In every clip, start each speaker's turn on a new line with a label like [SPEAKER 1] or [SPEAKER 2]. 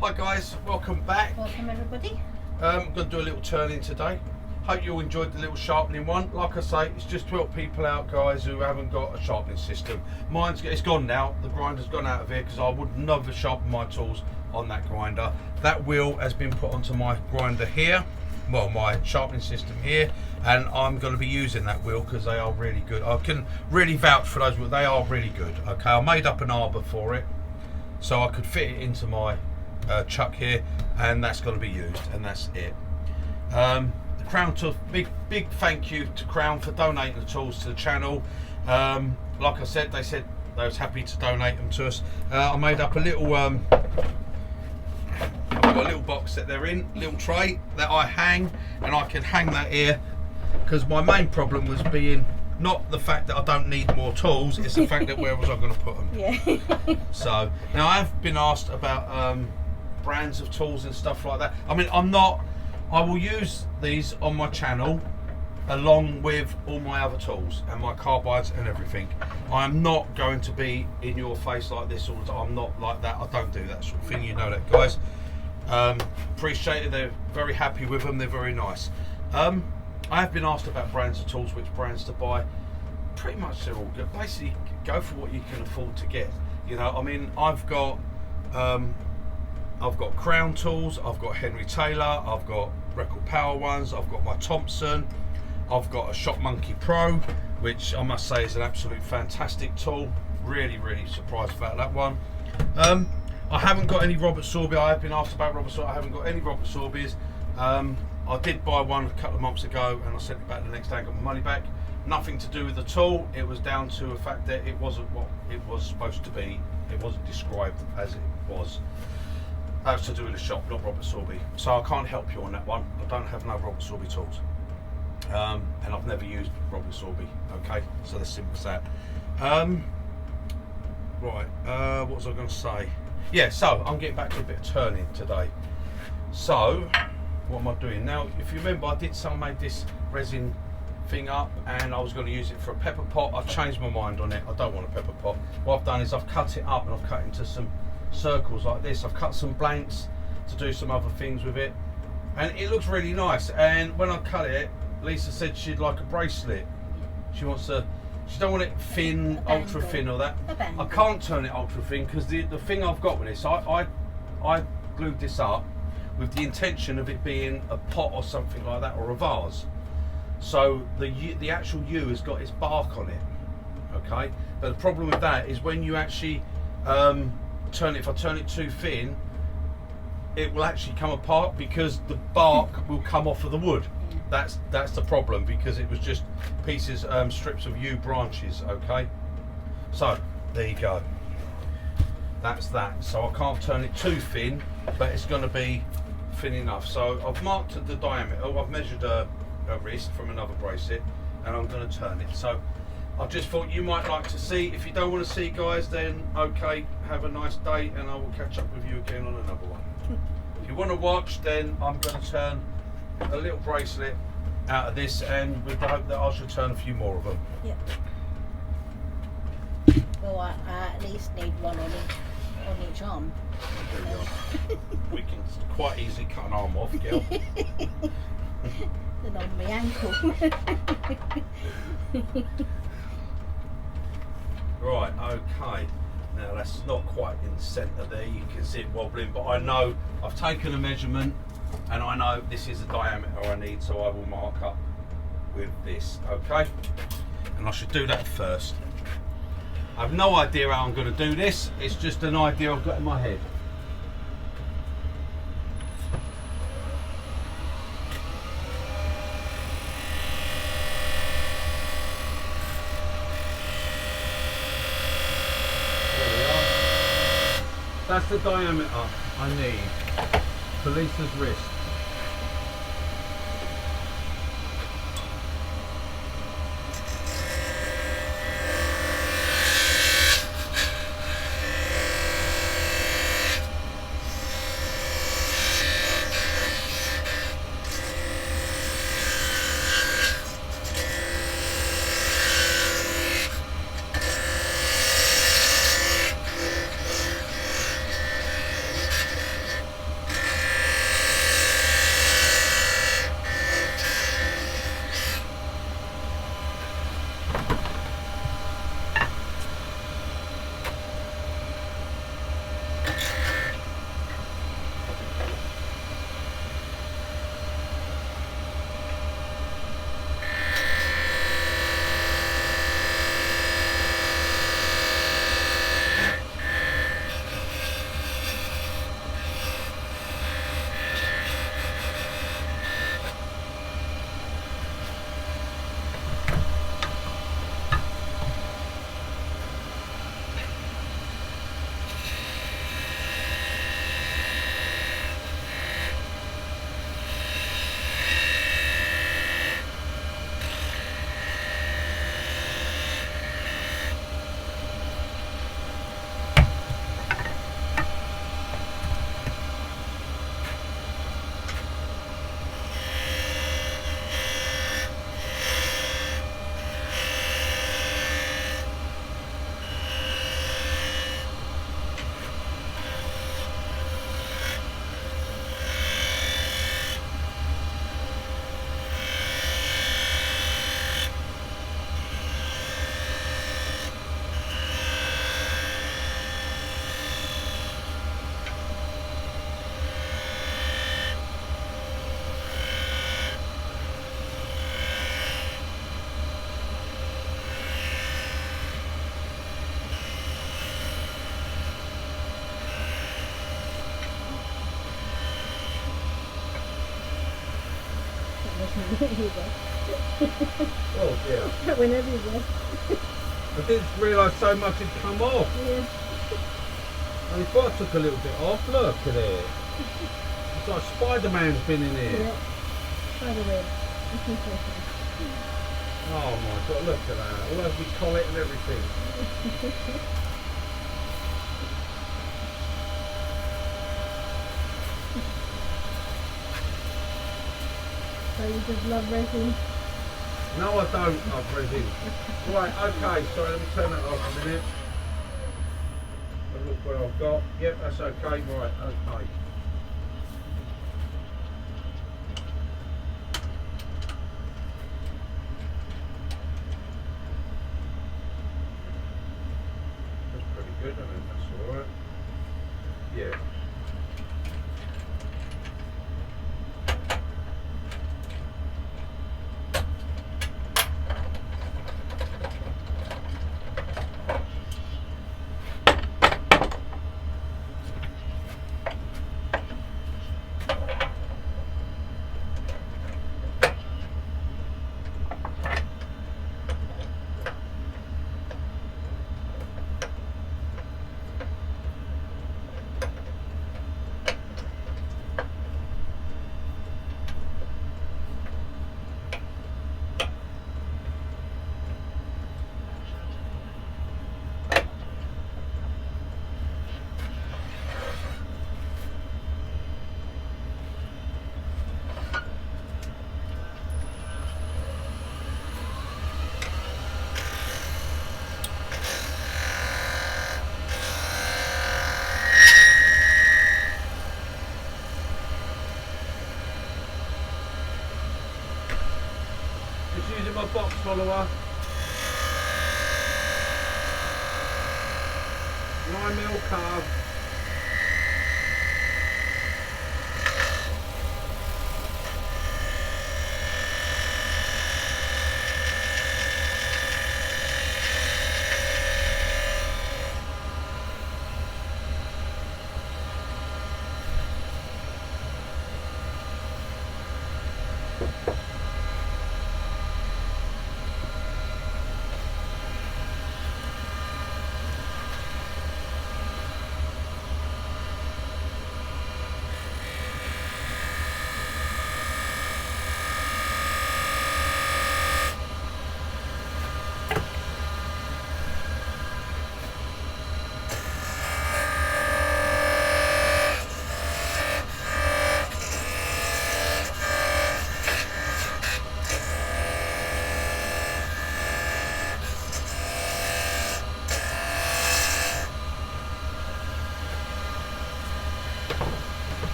[SPEAKER 1] Hi guys, welcome back.
[SPEAKER 2] Welcome everybody.
[SPEAKER 1] I'm going to do a little turning today. Hope you all enjoyed the little sharpening one. Like I say, it's just to help people out, guys, who haven't got a sharpening system. It's gone now. The grinder's gone out of here because I would never sharpen my tools on that grinder. That wheel has been put onto my grinder here, well, my sharpening system here, and I'm going to be using that wheel because they are really good. I can really vouch for those wheels. They are really good. Okay, I made up an arbor for it so I could fit it into my chuck here, and that's going to be used, and that's it. The Crown tool, big thank you to Crown for donating the tools to the channel. Like I said, they said they was happy to donate them to us. I made up a little I've got a little box that they're in, little tray that I hang, and I can hang that here because my main problem was being not the fact that I don't need more tools, it's the fact that where was I going to put them.
[SPEAKER 2] Yeah.
[SPEAKER 1] So now I've been asked about brands of tools and stuff like that. I mean, I will use these on my channel along with all my other tools and my carbides and everything. I'm not going to be in your face like this all the time. I'm not like that. I don't do that sort of thing. You know that, guys. Appreciate it. They're very happy with them. They're very nice. I have been asked about brands of tools, which brands to buy. Pretty much they're all good. Basically, go for what you can afford to get. You know, I mean, I've got Crown tools, I've got Henry Taylor, I've got Record Power ones, I've got my Thompson, I've got a Shop Monkey Pro, which I must say is an absolute fantastic tool. Really surprised about that one. I haven't got any Robert Sorby. I have been asked about Robert Sorby. I haven't got any Robert Sorbys. I did buy one a couple of months ago and I sent it back the next day and got my money back. Nothing to do with the tool. It was down to the fact that it wasn't what it was supposed to be. It wasn't described as it was. That's to do with the shop, not Robert Sorby. So I can't help you on that one. I don't have no Robert Sorby tools. And I've never used Robert Sorby. Okay, so that's simple as that. Right, what was I going to say? Yeah, so I'm getting back to a bit of turning today. So, what am I doing? Now, if you remember, I made this resin thing up and I was going to use it for a pepper pot. I've changed my mind on it. I don't want a pepper pot. What I've done is I've cut it up and I've cut it into some circles like this. I've cut some blanks to do some other things with it, and it looks really nice. And when I cut it, Lisa said she'd like a bracelet. She don't want it thin, ultra thin or that. I can't turn it ultra thin because the thing I've got with this, I glued this up with the intention of it being a pot or something like that, or a vase. So the actual U has got its bark on it. Okay, but the problem with that is when you actually if I turn it too thin, it will actually come apart because the bark will come off of the wood. That's the problem, because it was just pieces, strips of yew branches. Okay, so there you go. That's that. So I can't turn it too thin, but it's going to be thin enough. So I've marked the diameter. I've measured a wrist from another bracelet, and I'm going to turn it. So I just thought you might like to see. If you don't want to see, guys, then okay, have a nice day, and I will catch up with you again on another one. If you want to watch, then I'm going to turn a little bracelet out of this, and with the hope that I shall turn a few more of them.
[SPEAKER 2] Yep. Well, I at least need one on each arm.
[SPEAKER 1] We can quite easily cut an arm off, girl.
[SPEAKER 2] And on my ankle.
[SPEAKER 1] Right, okay. Now that's not quite in the centre there, you can see it wobbling, but I know I've taken a measurement and I know this is the diameter I need, so I will mark up with this, okay? And I should do that first. I have no idea how I'm going to do this, it's just an idea I've got in my head. That's the diameter I need for Lisa's wrist. Oh dear.
[SPEAKER 2] That went everywhere.
[SPEAKER 1] I didn't realise so much had come off.
[SPEAKER 2] Yeah.
[SPEAKER 1] And if I took a little bit off, look at it. It's like Spider-Man's been in here.
[SPEAKER 2] Yeah. Spider-Man.
[SPEAKER 1] Oh my god, look at that. All over my collet and everything.
[SPEAKER 2] So you just love resin?
[SPEAKER 1] No, I don't love resin. Right, okay, sorry, let me turn that off a minute. Have a look what I've got. Yep, that's okay, right, okay. That's pretty good, I think that's alright. Yeah. Just using my box follower. 9mm carve.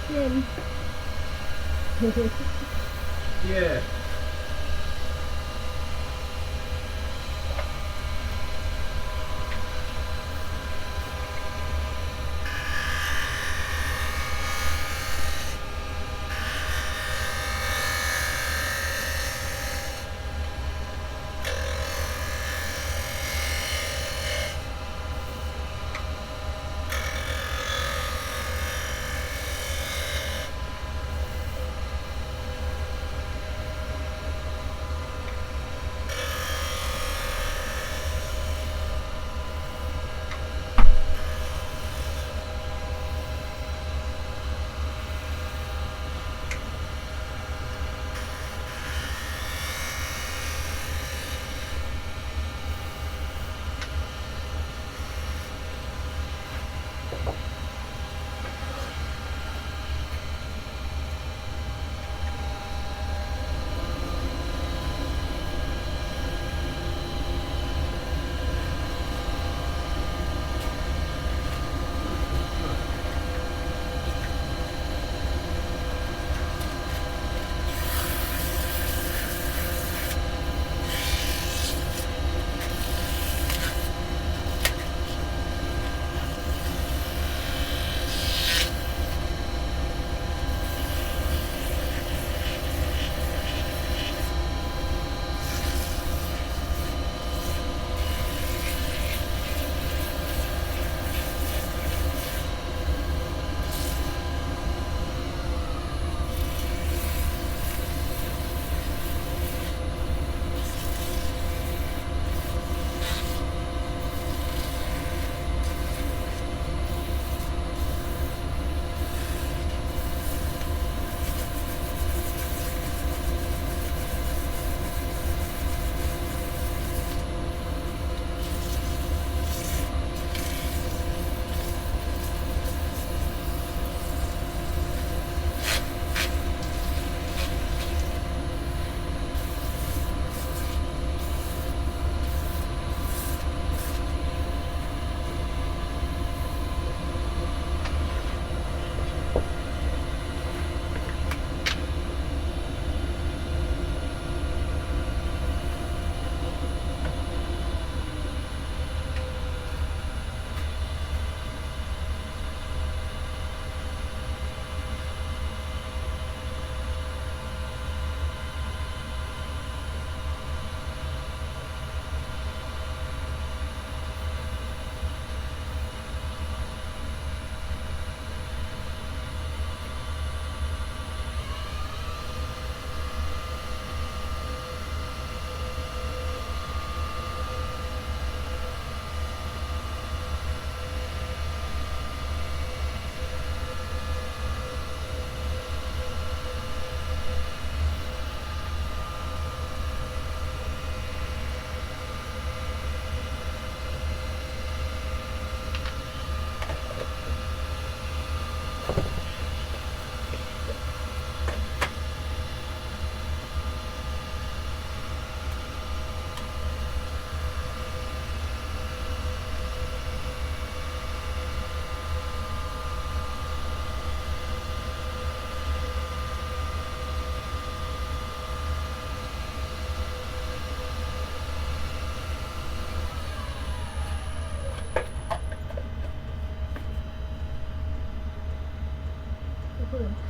[SPEAKER 2] Slim.
[SPEAKER 1] Yeah.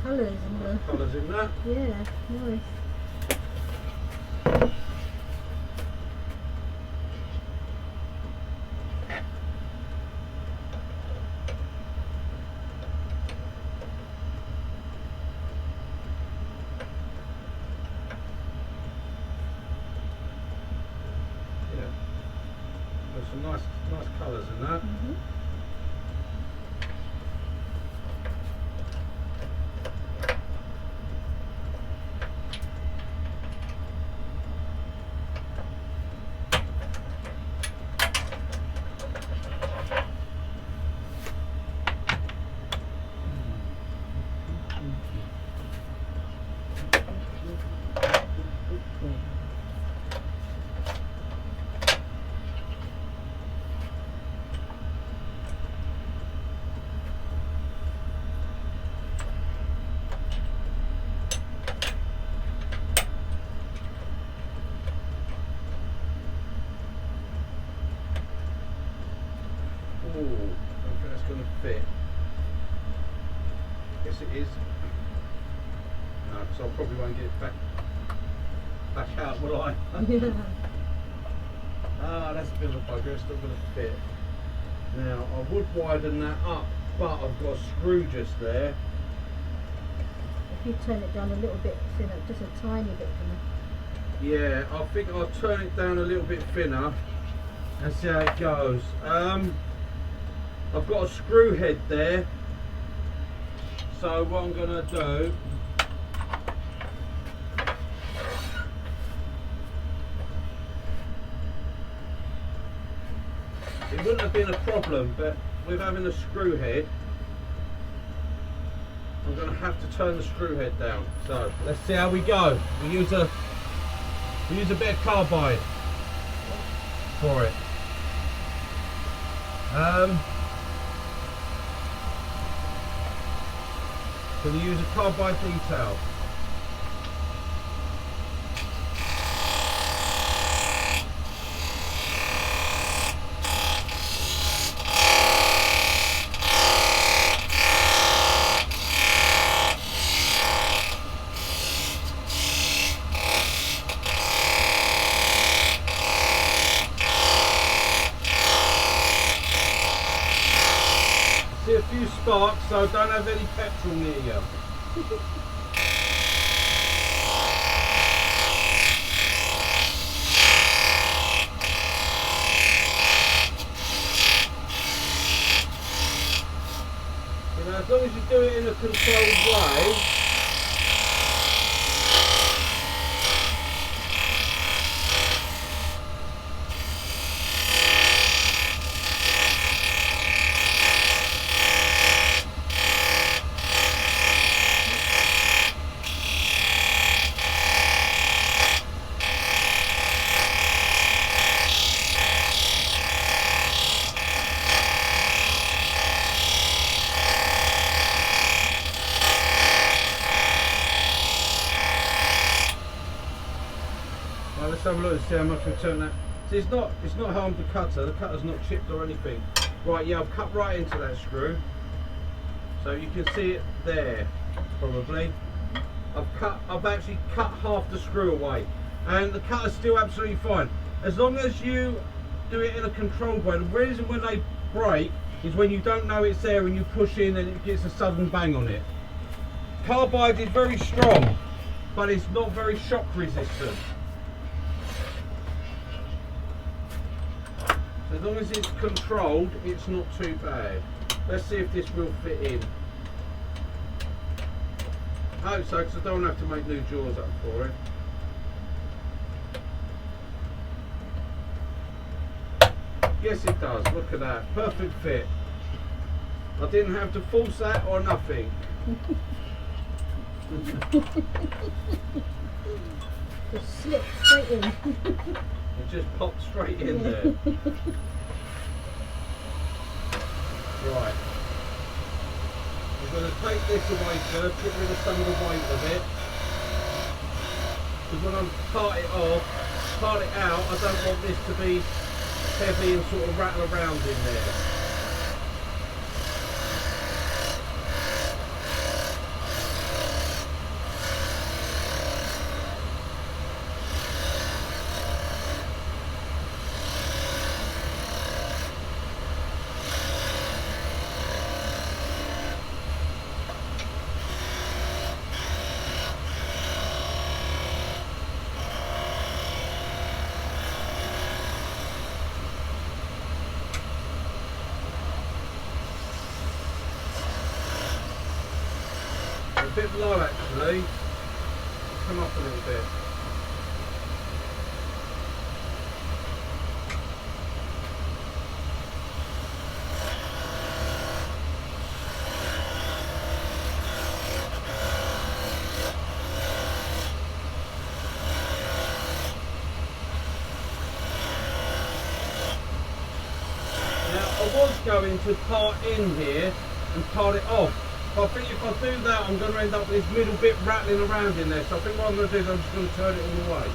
[SPEAKER 2] Colours in there.
[SPEAKER 1] Colours in there.
[SPEAKER 2] Yeah, nice.
[SPEAKER 1] Yeah. There's some nice colours in that. I don't think that's going to fit. Yes, it is. No, because I probably won't get it back out, will I? Ah, that's a bit of a bugger. It's still going to fit. Now, I would widen that up, but I've got a screw just there.
[SPEAKER 2] If you turn it down a little bit thinner, just a tiny bit thinner.
[SPEAKER 1] Yeah, I think I'll turn it down a little bit thinner and see how it goes. I've got a screw head there, so what I'm going to do, it wouldn't have been a problem, but with having a screw head, I'm going to have to turn the screw head down. So let's see how we go. We use a bit of carbide for it. Going to use a carbide detail. See a few sparks, so don't have any petrol near you. You know, as long as you do it in a controlled way. Right, let's have a look and see how much we turn that. See, it's not harmed the cutter. The cutter's not chipped or anything. Right, yeah, I've cut right into that screw, so you can see it there. Probably. I've actually cut half the screw away, and the cutter's still absolutely fine as long as you do it in a controlled way. The reason when they break is when you don't know it's there and you push in and it gets a sudden bang on it. Carbide is very strong, but it's not very shock resistant. As long as it's controlled, it's not too bad. Let's see if this will fit in. I hope so, because I don't have to make new jaws up for it. Yes, it does. Look at that. Perfect fit. I didn't have to force that or nothing.
[SPEAKER 2] Just slip straight in.
[SPEAKER 1] It just popped straight in there. Right. We're going to take this away first, get rid of some of the weight of it. Because when I part it out, I don't want this to be heavy and sort of rattle around in there. A bit low actually. Come up a little bit. Now I was going to part in here and part it off. But I think if I do that, I'm going to end up with this middle bit rattling around in there. So I think what I'm going to do is I'm just going to turn it all the way.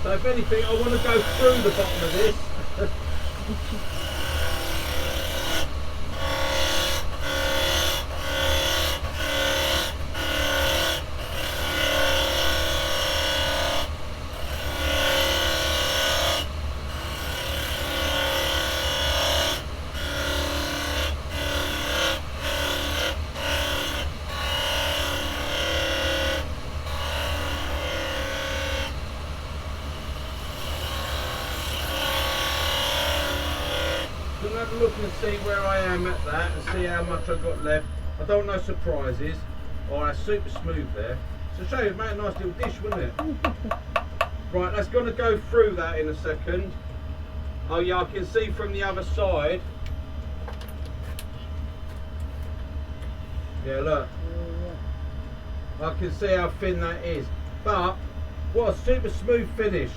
[SPEAKER 1] So if anything, I want to go through the bottom of this. Have a look and see where I am at that and see how much I've got left. I don't want no surprises. Oh, that's super smooth there. So show you, made a nice little dish, wouldn't it? Right, that's going to go through that in a second. Oh yeah, I can see from the other side. Yeah, look. I can see how thin that is. But, what a super smooth finish.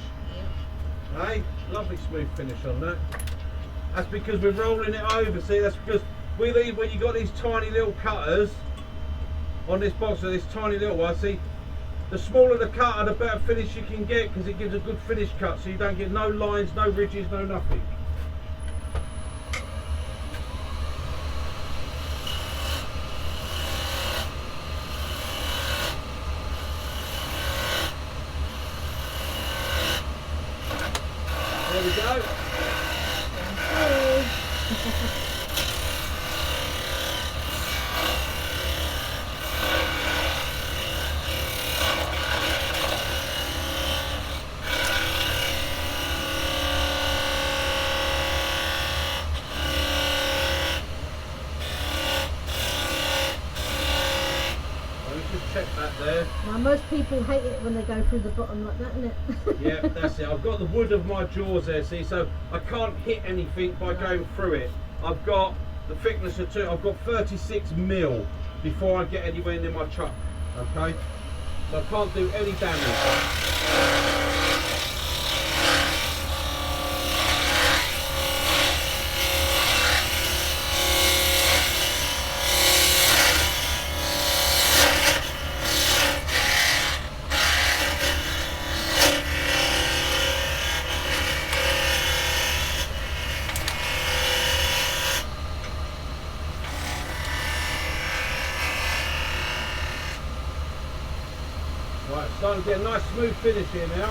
[SPEAKER 1] Hey, lovely smooth finish on that. That's because we're rolling it over. See, that's because when you got these tiny little cutters on this box, or this tiny little one, see, the smaller the cutter, the better finish you can get, because it gives a good finish cut, so you don't get no lines, no ridges, no nothing. There we go. Check that there.
[SPEAKER 2] Now most people hate it when they go through the bottom like that, isn't it?
[SPEAKER 1] Yeah, that's it. I've got the wood of my jaws there, see, so I can't hit anything by going through it. I've got the thickness of I've got 36 mil before I get anywhere near my chuck, okay? So I can't do any damage. Right, starting to get a nice smooth finish here now.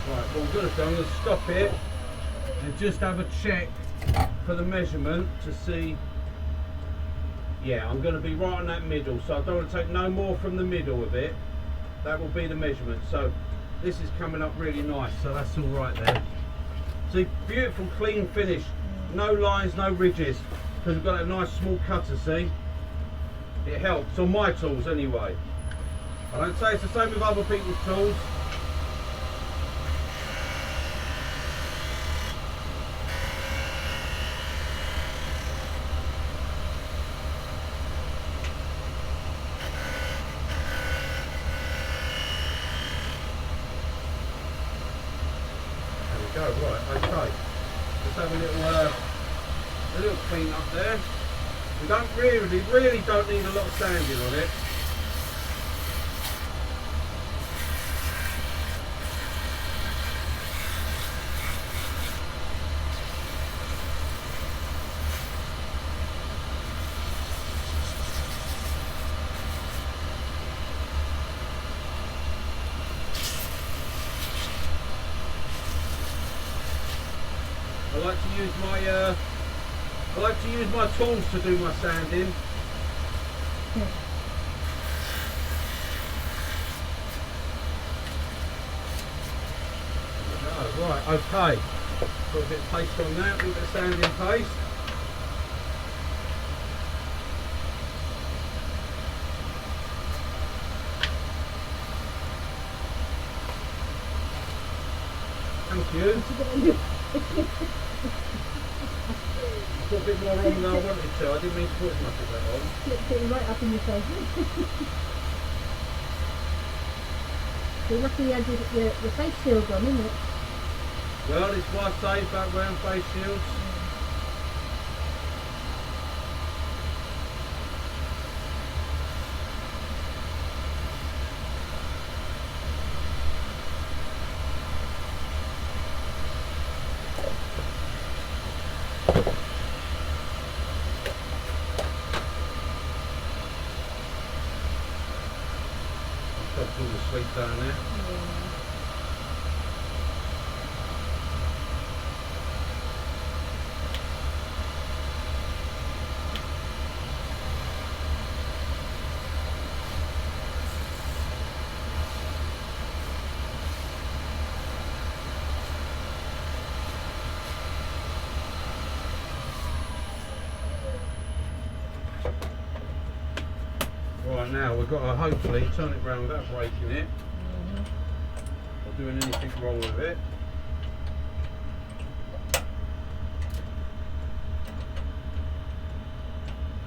[SPEAKER 1] Right, what I'm going to do, I'm going to stop it and just have a check for the measurement to see. Yeah, I'm going to be right on that middle, so I don't want to take no more from the middle of it. That will be the measurement. So this is coming up really nice, so that's all right there. See, beautiful clean finish, no lines, no ridges, because we've got that nice small cutter, see? It helps, on my tools anyway. I don't say it's the same with other people's tools. Go, right, okay. Let's have a little clean up there. We don't really don't need a lot of sanding on it. I like to use my tools to do my sanding. Oh, right, okay. Put a bit of paste on that, a little bit of sanding paste. Thank you. Put a bit more on than I wanted to. I didn't mean to put as much of that on.
[SPEAKER 2] Flipped it right up in your face. You're lucky you had your face shield on, isn't it?
[SPEAKER 1] Well, it's why I say back wearing face shields. sleep down there.
[SPEAKER 2] Yeah.
[SPEAKER 1] Right, now we've got to hopefully turn it round without breaking it or doing anything wrong with it.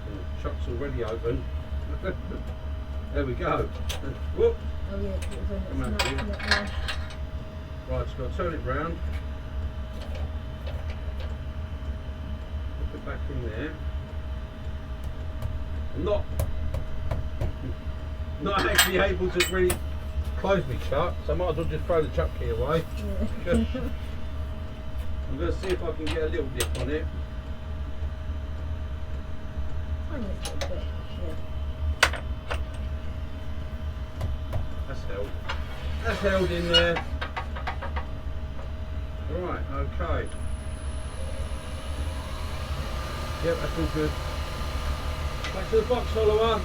[SPEAKER 1] The chuck's already open. There we go. Whoop.
[SPEAKER 2] Oh yeah, it was
[SPEAKER 1] Come
[SPEAKER 2] on
[SPEAKER 1] out
[SPEAKER 2] its
[SPEAKER 1] here.
[SPEAKER 2] nut, yeah.
[SPEAKER 1] Right, just got to turn it round. Put it back in there. I'm not actually able to really close my chuck, so I might as well just throw the chuck key away.
[SPEAKER 2] Yeah.
[SPEAKER 1] I'm going to see if I can get a little dip on it.
[SPEAKER 2] Tiniest little bit, yeah.
[SPEAKER 1] That's held. That's held in there. Right, okay. Yep, that's all good. Back to the box follower.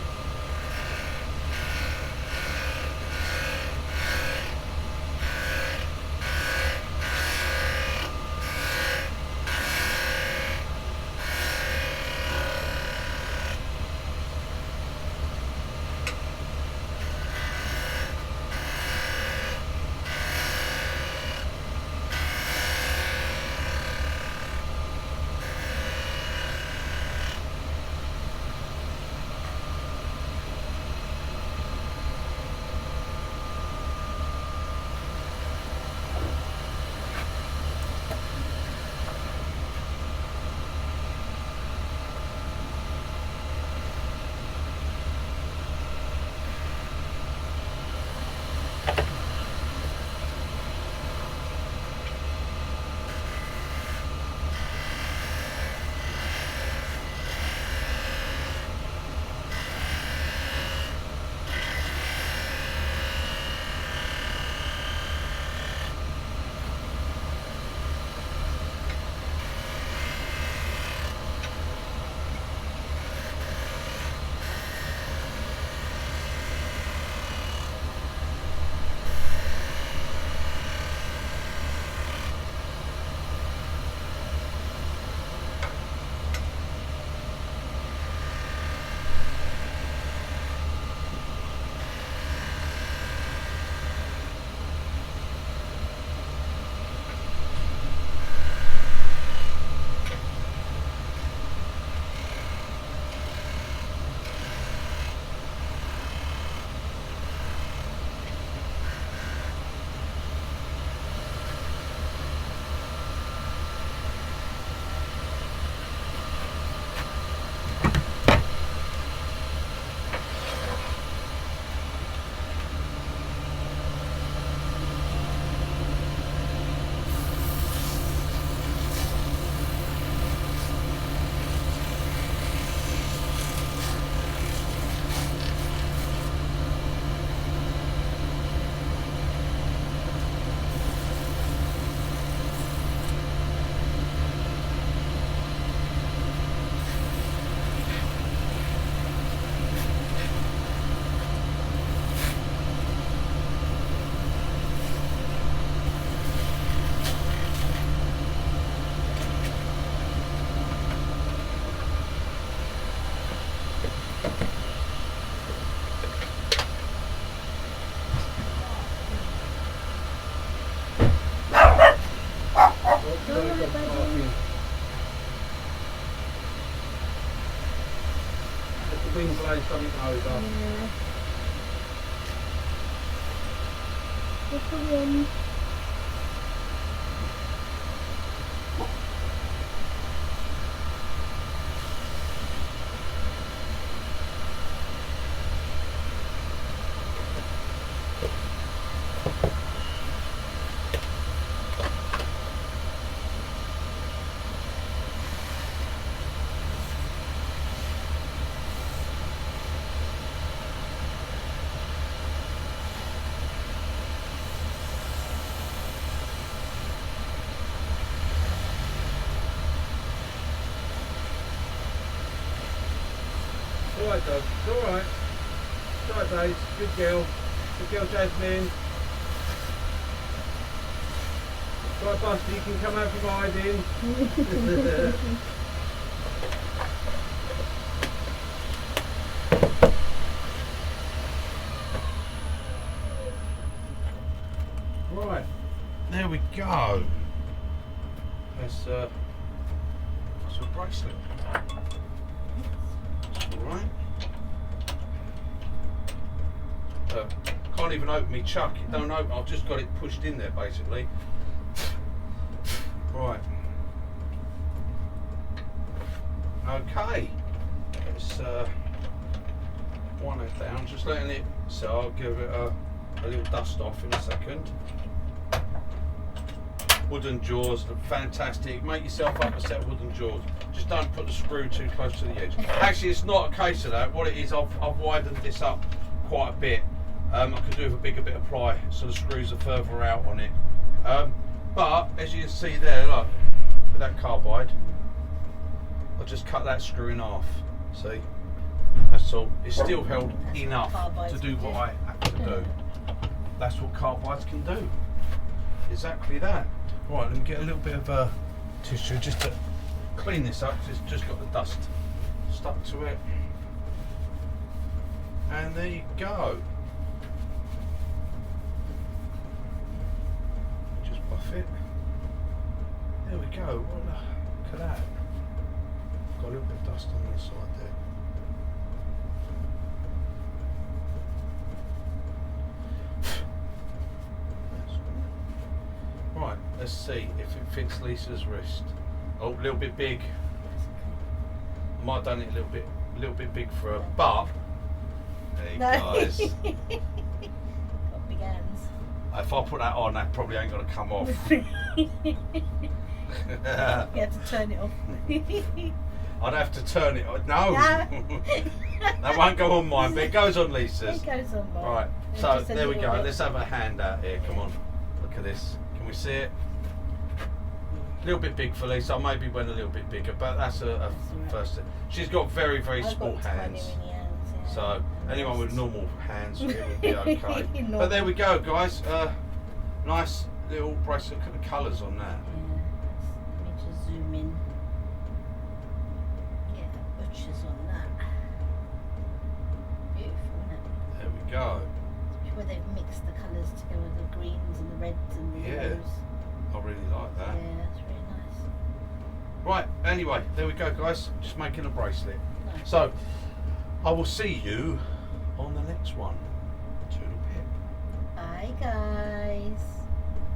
[SPEAKER 1] Wind blowing something over.
[SPEAKER 2] Yeah. Just the wind.
[SPEAKER 1] alright, dog. It's alright. It's alright, Daisy. Good girl. Good girl, Jasmine. Right, Buster, you can come out from hiding. Right, there we go. That's a bracelet. That's alright. Can't even open me chuck. It don't open. I've just got it pushed in there basically. Right. Okay. Let's wind it down. Just letting it. So I'll give it a little dust off in a second. Wooden jaws look fantastic. Make yourself up a set of wooden jaws. Just don't put the screw too close to the edge. Actually, it's not a case of that. What it is, I've widened this up quite a bit. I could do with a bigger bit of ply, so the screws are further out on it. But as you can see there, look, with that carbide, I'll just cut that screw in half. See, that's all. It's still held enough to do what I have to do. That's what carbides can do. Exactly that. Right, let me get a little bit of tissue just to clean this up, because it's just got the dust stuck to it. And there you go. Just buff it. There we go. Look at that. Got a little bit of dust on the side there. Right, let's see if it fits Lisa's wrist. Oh, a little bit big. I might have done it a little bit big for her, but hey guys.
[SPEAKER 2] Got big hands.
[SPEAKER 1] If I put that on, that probably ain't gonna come off.
[SPEAKER 2] You have to turn it off.
[SPEAKER 1] I'd have to turn it on. No, that won't go on mine, but it goes on Lisa's.
[SPEAKER 2] It goes on mine.
[SPEAKER 1] Right,
[SPEAKER 2] It's
[SPEAKER 1] so
[SPEAKER 2] just a
[SPEAKER 1] there we
[SPEAKER 2] little
[SPEAKER 1] go.
[SPEAKER 2] bit.
[SPEAKER 1] Let's have a hand out here. Come on, look at this. Can we see it? A little bit big for Lisa. I maybe went a little bit bigger, but that's a first thing. She's got very, very
[SPEAKER 2] I've
[SPEAKER 1] small
[SPEAKER 2] got tiny
[SPEAKER 1] hands.
[SPEAKER 2] mini hands, yeah.
[SPEAKER 1] So anyone with normal hands, it would be okay. But
[SPEAKER 2] Normal.
[SPEAKER 1] there we go, guys. Nice little bracelet. Look at the colours on that.
[SPEAKER 2] Yeah, let me just zoom in. Get the butchers on that. Beautiful, isn't it?
[SPEAKER 1] There we go.
[SPEAKER 2] Where they've mixed the colours together, the greens and the reds and the
[SPEAKER 1] Yeah.
[SPEAKER 2] yellows.
[SPEAKER 1] I really like that.
[SPEAKER 2] Yeah, that's really nice.
[SPEAKER 1] Right, anyway, there we go, guys. Just making a bracelet.
[SPEAKER 2] Nice.
[SPEAKER 1] So, I will see you on the next one. Toodle pip.
[SPEAKER 2] Bye guys.